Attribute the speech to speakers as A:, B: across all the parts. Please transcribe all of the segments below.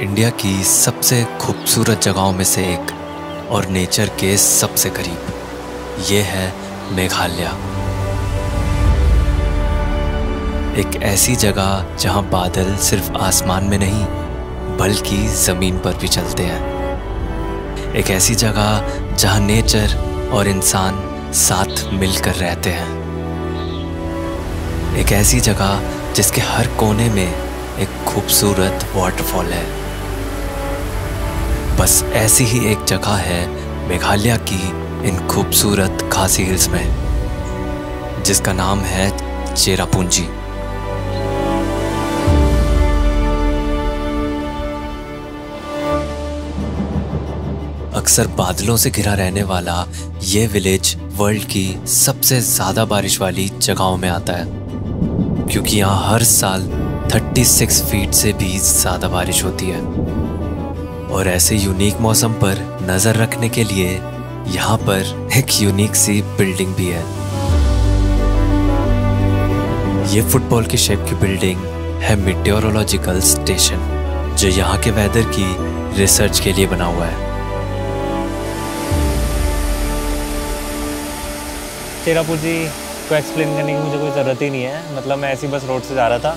A: India की सबसे खूबसूरत जगहों में से एक और नेचर के सबसे करीब ये है मेघालय। एक ऐसी जगह जहां बादल सिर्फ आसमान में नहीं बल्कि ज़मीन पर भी चलते हैं। एक ऐसी जगह जहां नेचर और इंसान साथ मिलकर रहते हैं। एक ऐसी जगह जिसके हर कोने में एक खूबसूरत वाटरफॉल है। बस ऐसी ही एक जगह है मेघालय की इन खूबसूरत खासी हिल्स में, जिसका नाम है चेरापूंजी। अक्सर बादलों से घिरा रहने वाला ये विलेज वर्ल्ड की सबसे ज़्यादा बारिश वाली जगहों में आता है, क्योंकि यहाँ हर साल 36 फीट से भी ज़्यादा बारिश होती है। और ऐसे यूनिक मौसम पर नज़र रखने के लिए यहाँ पर एक यूनिक सी बिल्डिंग भी है। ये फुटबॉल की शेप की बिल्डिंग है मीटियोरोलॉजिकल स्टेशन, जो यहाँ के वेदर की रिसर्च के लिए बना हुआ है।
B: चेरापूंजी को एक्सप्लेन करने की मुझे कोई ज़रूरत ही नहीं है। मतलब मैं ऐसे ही बस रोड से जा रहा था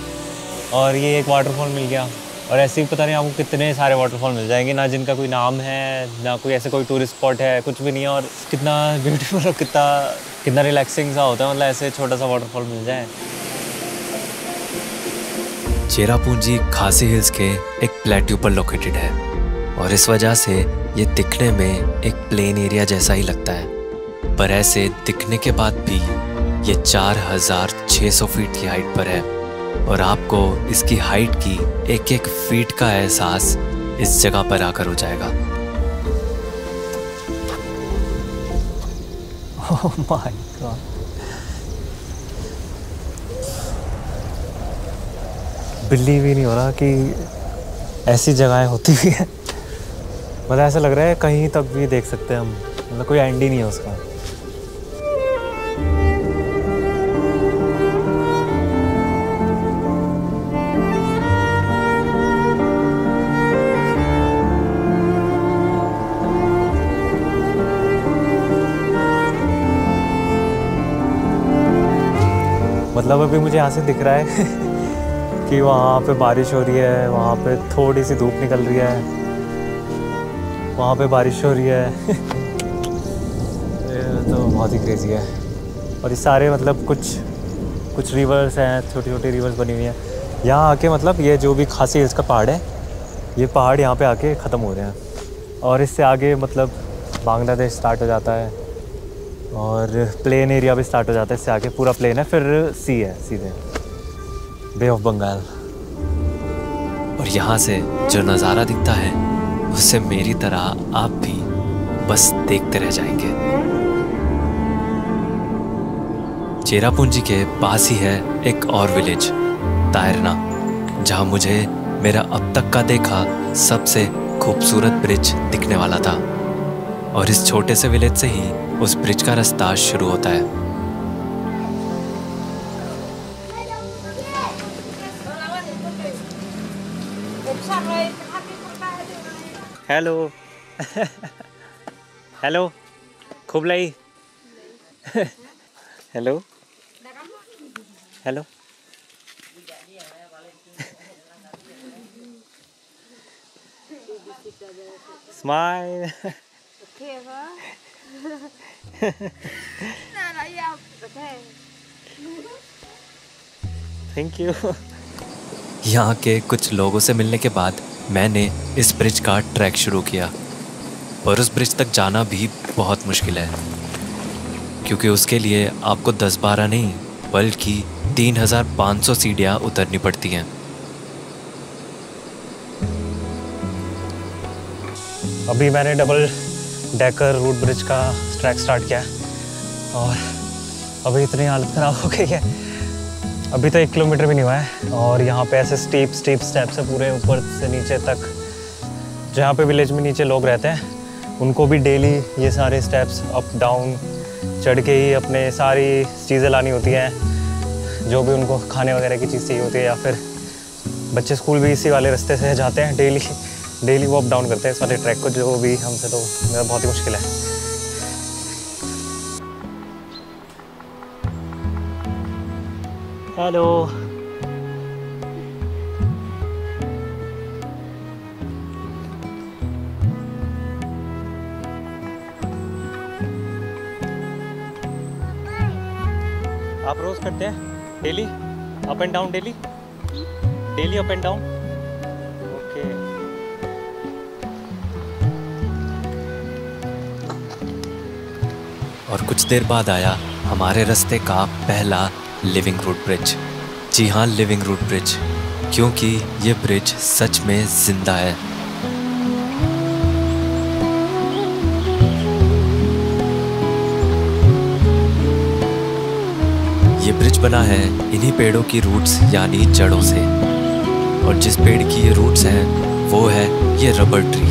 B: और ये एक वाटरफॉल मिल गया। और ऐसे ही पता नहीं आपको कितने सारे वाटरफॉल मिल जाएंगे, ना जिनका कोई नाम है, ना कोई ऐसे कोई टूरिस्ट स्पॉट है, कुछ भी नहीं है। और कितना ब्यूटीफुल और कितना रिलैक्सिंग सा होता है, मतलब ऐसे छोटा सा वाटरफॉल मिल जाए।
A: चेरापूंजी खासी हिल्स के एक प्लेट्यू पर लोकेटेड है और इस वजह से ये दिखने में एक प्लेन एरिया जैसा ही लगता है। पर ऐसे दिखने के बाद भी ये 4600 फीट की हाइट पर है और आपको इसकी हाइट की एक एक फीट का एहसास इस जगह पर आकर हो जाएगा।
B: ओह माय गॉड, बिलीव ही नहीं हो रहा कि ऐसी जगहें होती भी हैं। मतलब ऐसा लग रहा है कहीं तक भी देख सकते हैं हम, मतलब कोई एंड ही नहीं है उसका। मतलब अभी मुझे यहाँ से दिख रहा है कि वहाँ पे बारिश हो रही है, वहाँ पे थोड़ी सी धूप निकल रही है, वहाँ पे बारिश हो रही है। ये तो बहुत ही क्रेजी है। और ये सारे मतलब कुछ रिवर्स हैं, छोटी छोटी रिवर्स बनी हुई हैं यहाँ आके। मतलब ये जो भी खासी हिल्स का पहाड़ है, ये पहाड़ यहाँ पे आके ख़त्म हो रहे हैं और इससे आगे मतलब बांग्लादेश स्टार्ट हो जाता है और प्लेन एरिया भी स्टार्ट हो जाता है। इससे आगे पूरा प्लेन है, फिर सी है सीधे, बे ऑफ बंगाल।
A: और यहाँ से जो नज़ारा दिखता है उससे मेरी तरह आप भी बस देखते रह जाएंगे। चेरापूंजी के पास ही है एक और विलेज तायरना, जहाँ मुझे मेरा अब तक का देखा सबसे खूबसूरत ब्रिज दिखने वाला था। और इस छोटे से विलेज से ही उस ब्रिज का रास्ता शुरू होता है।
B: हेलो हेलो खुबलाई। Hello hello smile. Thank you.
A: यहाँ के कुछ लोगों से मिलने के बाद मैंने इस ब्रिज का ट्रैक शुरू किया, पर उस ब्रिज तक जाना भी बहुत मुश्किल है, क्योंकि उसके लिए आपको 10-12 नहीं बल्कि 3500 सीढ़ियाँ उतरनी पड़ती हैं।
B: अभी मैंने डबल डेकर रूट ब्रिज का ट्रैक स्टार्ट किया है और अभी इतनी हालत ख़राब हो गई है। अभी तो 1 किलोमीटर भी नहीं हुआ है और यहाँ पे ऐसे स्टीप स्टेप्स है पूरे ऊपर से नीचे तक। जहाँ पे विलेज में नीचे लोग रहते हैं उनको भी डेली ये सारे स्टेप्स अप डाउन चढ़ के ही अपने सारी चीज़ें लानी होती हैं, जो भी उनको खाने वगैरह की चीज़ चाहिए होती है, या फिर बच्चे स्कूल भी इसी वाले रास्ते से जाते हैं डेली। डेली वो अप डाउन करते हैं इस वाले ट्रैक को, जो भी हमसे तो मेरा बहुत ही मुश्किल है। हेलो, आप रोज करते हैं daily up and down? Daily up and down? Okay.
A: और कुछ देर बाद आया हमारे रास्ते का पहला लिविंग रूट ब्रिज। जी हाँ, लिविंग रूट ब्रिज, क्योंकि ये ब्रिज सच में जिंदा है। ये ब्रिज बना है इन्हीं पेड़ों की रूट्स यानी जड़ों से, और जिस पेड़ की ये रूट्स हैं वो है ये रबर ट्री।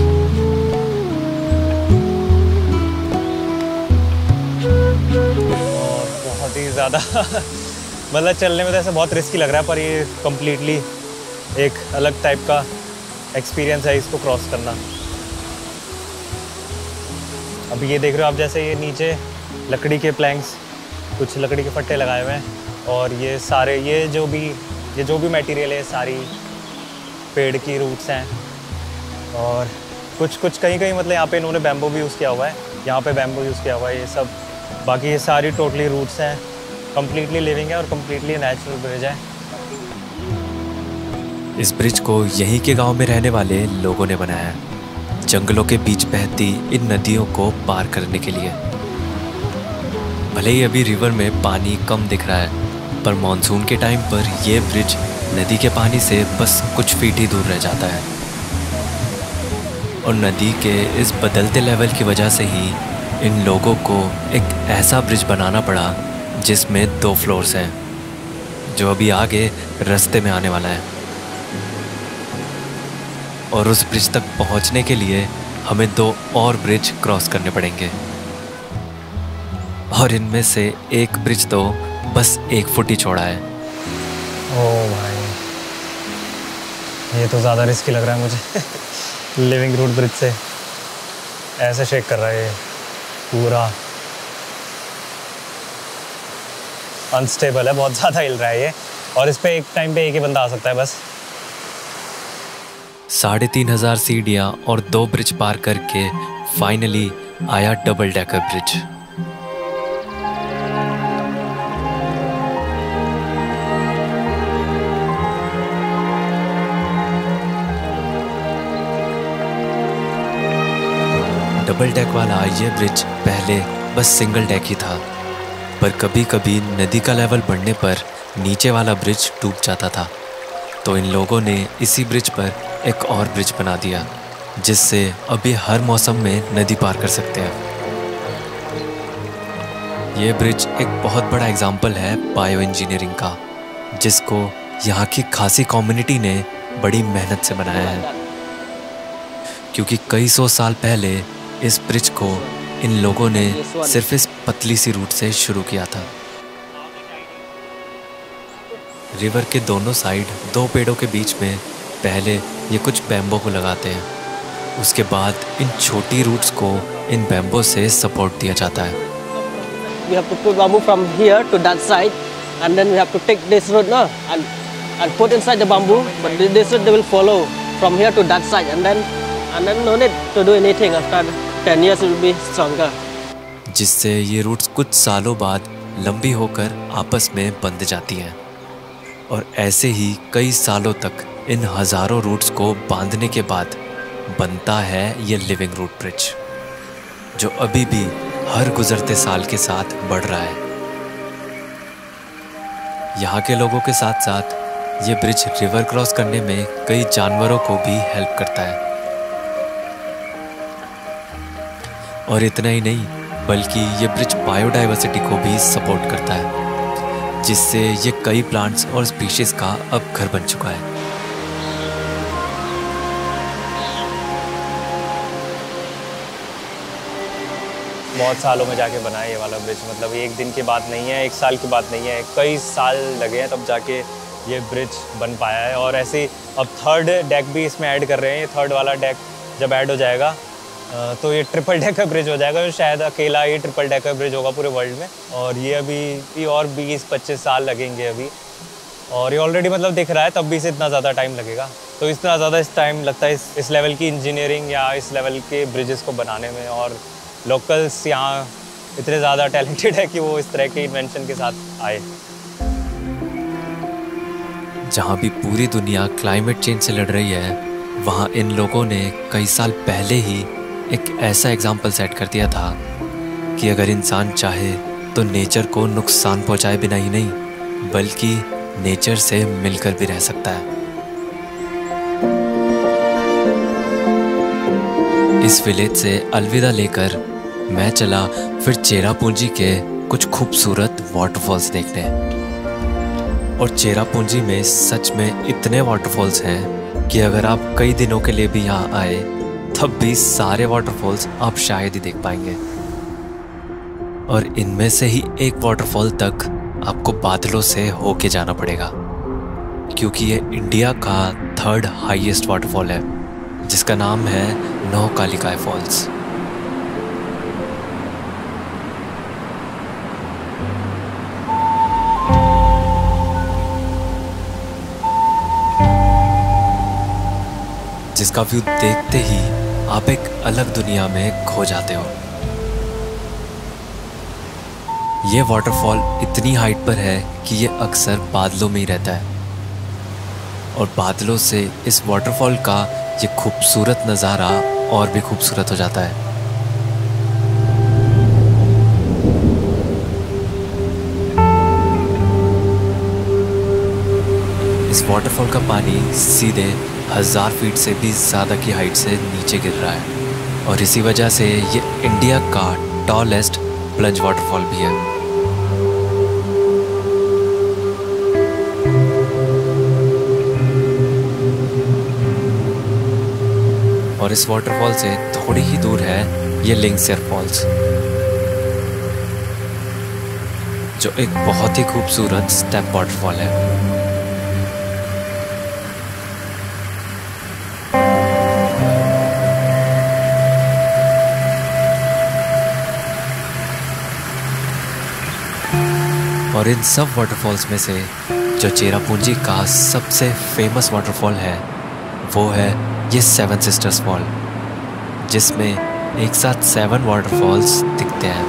B: और बहुत ही ज़्यादा मतलब चलने में तो ऐसा बहुत रिस्की लग रहा है, पर ये कम्प्लीटली एक अलग टाइप का एक्सपीरियंस है इसको क्रॉस करना। अभी ये देख रहे हो आप, जैसे ये नीचे लकड़ी के प्लैंक्स, कुछ लकड़ी के फट्टे लगाए हुए हैं, और ये सारे ये जो भी मटेरियल है सारी पेड़ की रूट्स हैं। और कुछ कहीं मतलब यहाँ पे इन्होंने बैम्बू भी यूज़ किया हुआ है, यहाँ पे बैम्बू यूज़ किया हुआ है, ये सब। बाकी ये सारी टोटली रूट्स हैं, कम्प्लीटली लिविंग है और कम्प्लीटली नेचुरल ब्रिज है।
A: इस ब्रिज को यहीं के गांव में रहने वाले लोगों ने बनाया है, जंगलों के बीच बहती इन नदियों को पार करने के लिए। भले ही अभी रिवर में पानी कम दिख रहा है, पर मॉनसून के टाइम पर यह ब्रिज नदी के पानी से बस कुछ फीट ही दूर रह जाता है। और नदी के इस बदलते लेवल की वजह से ही इन लोगों को एक ऐसा ब्रिज बनाना पड़ा जिसमें 2 फ्लोर्स हैं, जो अभी आगे रास्ते में आने वाला है। और उस ब्रिज तक पहुंचने के लिए हमें 2 और ब्रिज क्रॉस करने पड़ेंगे, और इनमें से एक ब्रिज तो बस 1 फुट ही चौड़ा है।
B: ओह भाई, ये तो ज़्यादा रिस्की लग रहा है मुझे। लिविंग रूट ब्रिज से ऐसे शेक कर रहा है, ये पूरा अनस्टेबल है, बहुत ज़्यादा हिल रहा है ये। और इस पे एक टाइम पे एक ही बंदा आ सकता है बस।
A: 3500 सीढ़ियाँ और 2 ब्रिज पार करके फाइनली आया double decker bridge. Double deck वाला ये ब्रिज पहले बस सिंगल डेक ही था, पर कभी कभी नदी का लेवल बढ़ने पर नीचे वाला ब्रिज डूब जाता था, तो इन लोगों ने इसी ब्रिज पर एक और ब्रिज बना दिया, जिससे अभी हर मौसम में नदी पार कर सकते हैं। ये ब्रिज एक बहुत बड़ा एग्जाम्पल है बायो इंजीनियरिंग का, जिसको यहाँ की खासी कम्युनिटी ने बड़ी मेहनत से बनाया है, क्योंकि कई 100 साल पहले इस ब्रिज को इन लोगों ने सिर्फ इस पतली सी रूट से शुरू किया था। रिवर के दोनों साइड 2 पेड़ों के बीच में पहले ये कुछ बैम्बो को लगाते हैं, उसके बाद इन छोटी रूट्स को इन बैम्बो से सपोर्ट दिया जाता है।
C: We have to put bamboo from here to that side, and then we have to take this root, no, and put inside the bamboo. But this root they will follow from here to that side, and then no need to do anything. After 10 years it will be stronger.
A: जिससे ये roots कुछ सालों बाद लंबी होकर आपस में बंध जाती हैं, और ऐसे ही कई सालों तक इन हजारों रूट्स को बांधने के बाद बनता है ये लिविंग रूट ब्रिज, जो अभी भी हर गुजरते साल के साथ बढ़ रहा है। यहाँ के लोगों के साथ साथ ये ब्रिज रिवर क्रॉस करने में कई जानवरों को भी हेल्प करता है। और इतना ही नहीं, बल्कि ये ब्रिज बायोडाइवर्सिटी को भी सपोर्ट करता है, जिससे ये कई प्लांट्स और स्पीशीज का अब घर बन चुका है।
B: बहुत सालों में जाके बना है ये वाला ब्रिज, मतलब एक दिन की बात नहीं है, 1 साल की बात नहीं है, कई साल लगे हैं तब जाके ये ब्रिज बन पाया है। और ऐसे अब थर्ड डेक भी इसमें ऐड कर रहे हैं। ये थर्ड वाला डेक जब ऐड हो जाएगा तो ये ट्रिपल डेकर ब्रिज हो जाएगा। शायद अकेला ये ट्रिपल डेकर ब्रिज होगा पूरे वर्ल्ड में। और ये अभी और 20-25 साल लगेंगे अभी। और ये ऑलरेडी मतलब दिख रहा है, तब भी इसे इतना ज़्यादा टाइम लगेगा। तो इतना ज़्यादा टाइम लगता है इस लेवल की इंजीनियरिंग या इस लेवल के ब्रिजेस को बनाने में। और लोकल्स यहाँ इतने ज़्यादा टैलेंटेड है कि वो इस तरह के इन्वेंशन के साथ आए।
A: जहाँ भी पूरी दुनिया क्लाइमेट चेंज से लड़ रही है, वहाँ इन लोगों ने कई साल पहले ही एक ऐसा एग्जाम्पल सेट कर दिया था कि अगर इंसान चाहे तो नेचर को नुकसान पहुंचाए बिना ही नहीं, बल्कि नेचर से मिलकर भी रह सकता है। इस विलेज से अलविदा लेकर मैं चला फिर चेरापूंजी के कुछ खूबसूरत वाटरफॉल्स देखने। और चेरापूंजी में सच में इतने वाटरफॉल्स हैं कि अगर आप कई दिनों के लिए भी यहाँ आए तब भी सारे वाटरफॉल्स आप शायद ही देख पाएंगे। और इनमें से ही एक वाटरफॉल तक आपको बादलों से होके जाना पड़ेगा, क्योंकि ये इंडिया का 3rd हाईएस्ट वाटरफॉल है, जिसका नाम है नौकालिकाई फॉल्स। जिसका व्यू देखते ही आप एक अलग दुनिया में खो जाते हो। ये वाटरफॉल इतनी हाइट पर है कि ये अक्सर बादलों में ही रहता है। और बादलों से इस वाटरफॉल का ये खूबसूरत नज़ारा और भी खूबसूरत हो जाता है। इस वाटरफॉल का पानी सीधे 1000 फीट से भी ज़्यादा की हाइट से नीचे गिर रहा है। और इसी वजह से ये इंडिया का टॉलेस्ट प्लंज वाटरफॉल भी है। और इस वाटरफॉल से थोड़ी ही दूर है ये लिंगसेर फॉल्स, जो एक बहुत ही खूबसूरत स्टेप वाटरफॉल है। और इन सब वाटरफॉल्स में से जो चेरापूंजी का सबसे फेमस वाटरफॉल है वो है ये 7 सिस्टर्स फॉल, जिसमें एक साथ 7 वाटरफॉल्स दिखते हैं।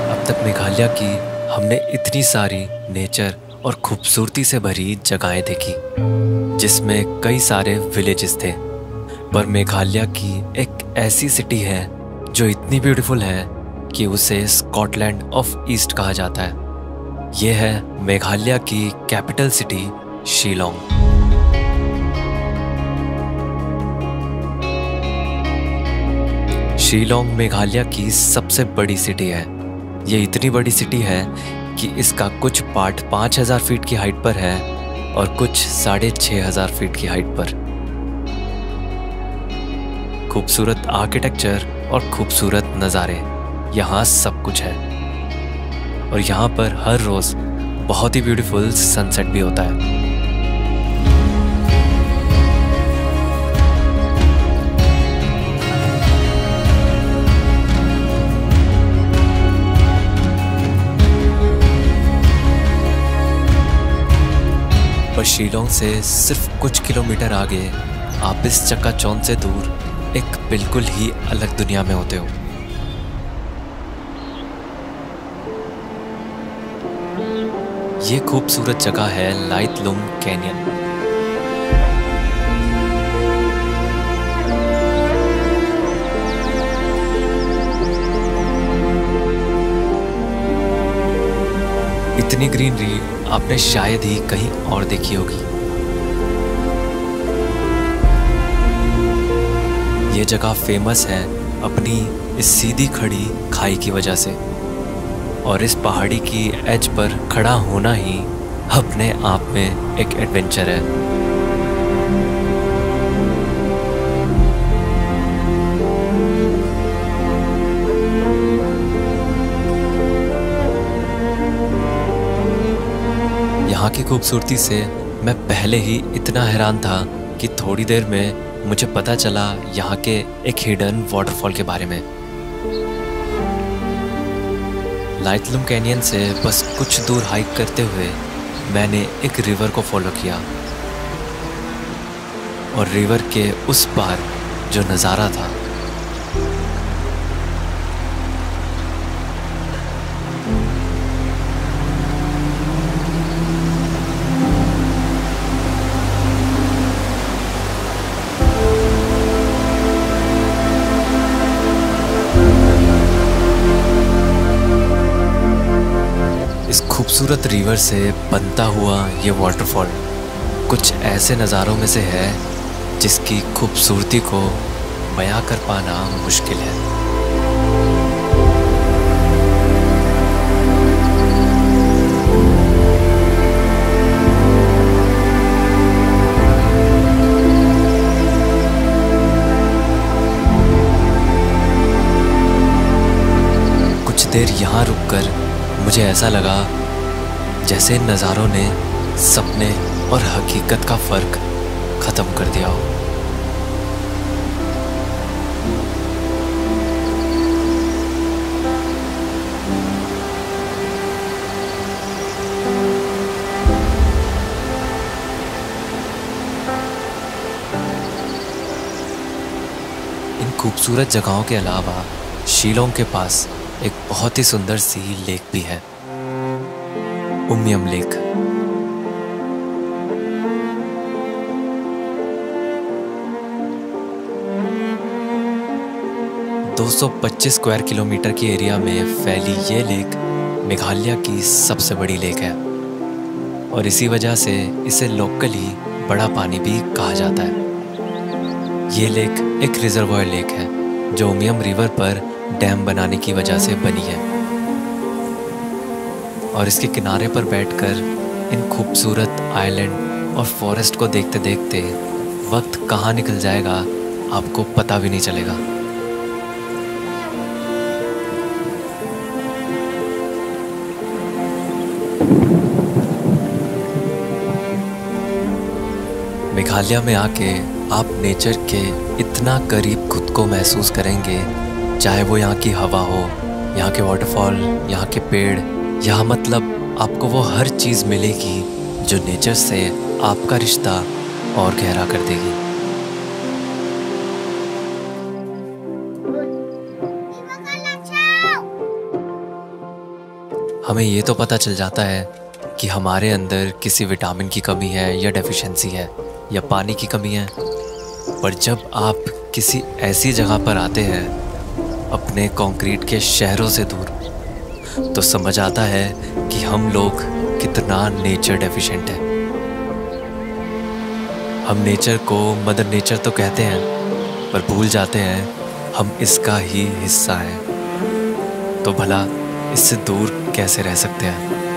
A: अब तक मेघालय की हमने इतनी सारी नेचर और खूबसूरती से भरी जगहें देखी, जिसमें कई सारे विलेजेस थे। पर मेघालय की एक ऐसी सिटी है जो इतनी ब्यूटीफुल है कि उसे स्कॉटलैंड ऑफ ईस्ट कहा जाता है। यह है मेघालय की कैपिटल सिटी शिलोंग। शिलोंग मेघालय की सबसे बड़ी सिटी है। ये इतनी बड़ी सिटी है कि इसका कुछ पार्ट 5000 फीट की हाइट पर है और कुछ 6500 फीट की हाइट पर। खूबसूरत आर्किटेक्चर और खूबसूरत नज़ारे, यहाँ सब कुछ है। और यहाँ पर हर रोज़ बहुत ही ब्यूटीफुल सनसेट भी होता है। पर शिलोंग से सिर्फ कुछ किलोमीटर आगे आप इस चकाचौंध से दूर एक बिल्कुल ही अलग दुनिया में होते हो। ये खूबसूरत जगह है लाइतलुम कैनियन। इतनी ग्रीनरी आपने शायद ही कहीं और देखी होगी। ये जगह फेमस है अपनी इस सीधी खड़ी खाई की वजह से। और इस पहाड़ी की एज पर खड़ा होना ही अपने आप में एक एडवेंचर है। यहाँ की खूबसूरती से मैं पहले ही इतना हैरान था कि थोड़ी देर में मुझे पता चला यहाँ के एक हिडन वाटरफॉल के बारे में। लाइटलूम कैनियन से बस कुछ दूर हाइक करते हुए मैंने एक रिवर को फॉलो किया और रिवर के उस पार जो नज़ारा था, इस खूबसूरत रिवर से बनता हुआ ये वाटरफॉल कुछ ऐसे नज़ारों में से है जिसकी खूबसूरती को बयां कर पाना मुश्किल है। कुछ देर यहाँ रुककर मुझे ऐसा लगा जैसे इन नज़ारों ने सपने और हकीकत का फ़र्क ख़त्म कर दिया हो। इन खूबसूरत जगहों के अलावा शिलोंग के पास एक बहुत ही सुंदर सी लेक भी है, उमियम लेक। (225 स्क्वायर किलोमीटर की एरिया में फैली ये लेक मेघालय की सबसे बड़ी लेक है और इसी वजह से इसे लोकली बड़ा पानी भी कहा जाता है। ये लेक एक रिजर्वायर लेक है जो उमियम रिवर पर डैम बनाने की वजह से बनी है और इसके किनारे पर बैठकर इन खूबसूरत आइलैंड और फॉरेस्ट को देखते देखते वक्त कहाँ निकल जाएगा आपको पता भी नहीं चलेगा। मेघालय में आके आप नेचर के इतना करीब खुद को महसूस करेंगे, चाहे वो यहाँ की हवा हो, यहाँ के वाटरफॉल, यहाँ के पेड़, यहाँ मतलब आपको वो हर चीज़ मिलेगी जो नेचर से आपका रिश्ता और गहरा कर देगी। हमें ये तो पता चल जाता है कि हमारे अंदर किसी विटामिन की कमी है या डेफिशिएंसी है या पानी की कमी है, पर जब आप किसी ऐसी जगह पर आते हैं अपने कंक्रीट के शहरों से दूर, तो समझ आता है कि हम लोग कितना नेचर डेफिशिएंट है। हम नेचर को मदर नेचर तो कहते हैं, पर भूल जाते हैं हम इसका ही हिस्सा हैं। तो भला इससे दूर कैसे रह सकते हैं।